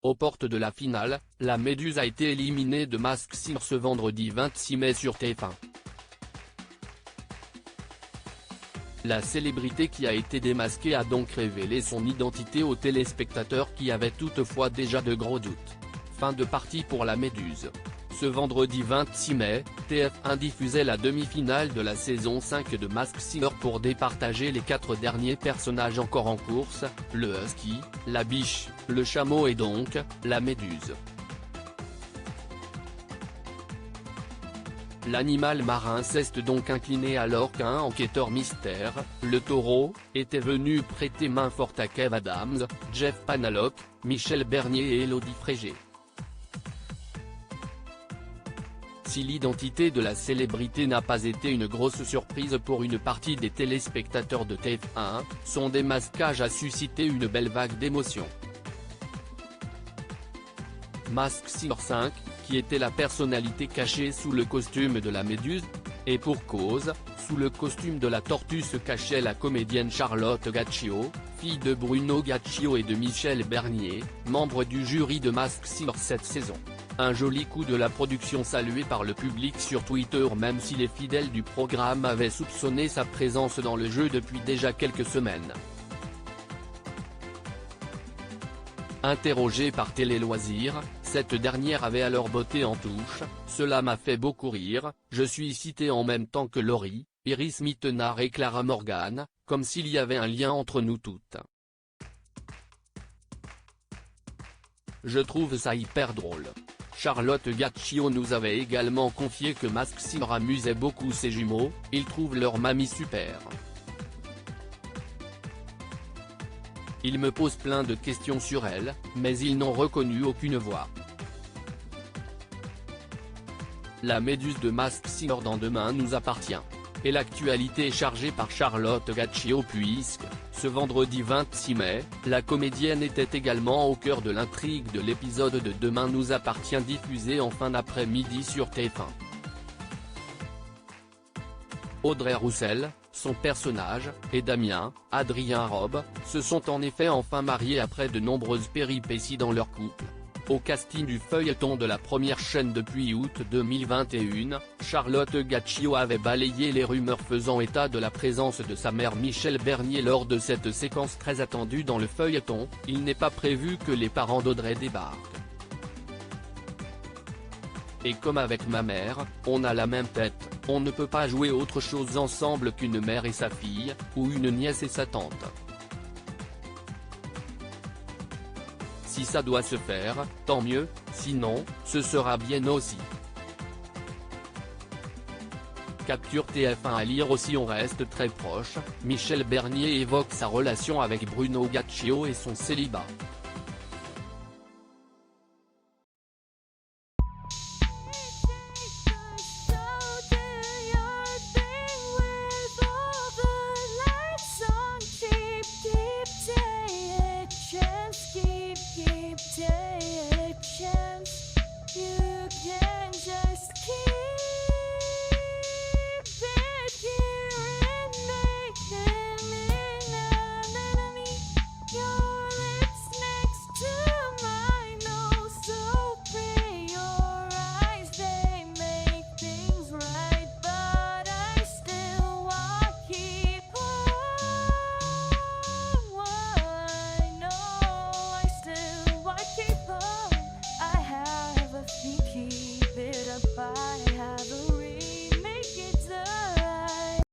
Aux portes de la finale, la Méduse a été éliminée de Masked Singer ce vendredi 26 mai sur TF1. La célébrité qui a été démasquée a donc révélé son identité aux téléspectateurs qui avaient toutefois déjà de gros doutes. Fin de partie pour la Méduse. Ce vendredi 26 mai, TF1 diffusait la demi-finale de la saison 5 de Masked Singer pour départager les 4 derniers personnages encore en course, le husky, la biche, le chameau et donc, la Méduse. L'animal marin s'est donc incliné alors qu'un enquêteur mystère, le taureau, était venu prêter main forte à Kev Adams, Jeff Panaclock, Michel Bernier et Élodie Frégé. Si l'identité de la célébrité n'a pas été une grosse surprise pour une partie des téléspectateurs de TF1, son démasquage a suscité une belle vague d'émotions. Masked Singer 5, qui était la personnalité cachée sous le costume de la Méduse, et pour cause, sous le costume de la tortue se cachait la comédienne Charlotte Gaccio, fille de Bruno Gaccio et de Michel Bernier, membre du jury de Masked Singer cette saison. Un joli coup de la production salué par le public sur Twitter même si les fidèles du programme avaient soupçonné sa présence dans le jeu depuis déjà quelques semaines. Interrogée par Télé Loisirs, cette dernière avait alors botté en touche, « Cela m'a fait beaucoup rire, je suis citée en même temps que Laurie, Iris Mittenard et Clara Morgan, comme s'il y avait un lien entre nous toutes. Je trouve ça hyper drôle. » Charlotte Gaccio nous avait également confié que Masked Singer amusait beaucoup ses jumeaux, ils trouvent leur mamie super. Ils me posent plein de questions sur elle, mais ils n'ont reconnu aucune voix. La Méduse de Masked Singer dans Demain nous appartient. Et l'actualité est chargée par Charlotte Gaccio puisque, ce vendredi 26 mai, la comédienne était également au cœur de l'intrigue de l'épisode de Demain nous appartient diffusé en fin d'après-midi sur TF1. Audrey Roussel, son personnage, et Damien, Adrien Robe, se sont en effet enfin mariés après de nombreuses péripéties dans leur couple. Au casting du feuilleton de la première chaîne depuis août 2021, Charlotte Gaccio avait balayé les rumeurs faisant état de la présence de sa mère Michel Bernier lors de cette séquence très attendue dans le feuilleton. Il n'est pas prévu que les parents d'Audrey débarquent. Et comme avec ma mère, on a la même tête, on ne peut pas jouer autre chose ensemble qu'une mère et sa fille, ou une nièce et sa tante. Si ça doit se faire, tant mieux, sinon, ce sera bien aussi. Capture TF1 à lire aussi. On reste très proche, Michel Bernier évoque sa relation avec Bruno Gaccio et son célibat.